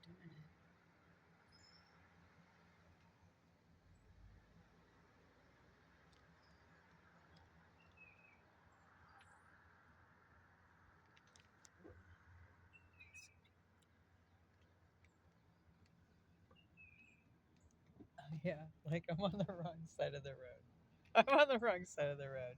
doing it. Yeah, like I'm on the wrong side of the road. I'm on the wrong side of the road.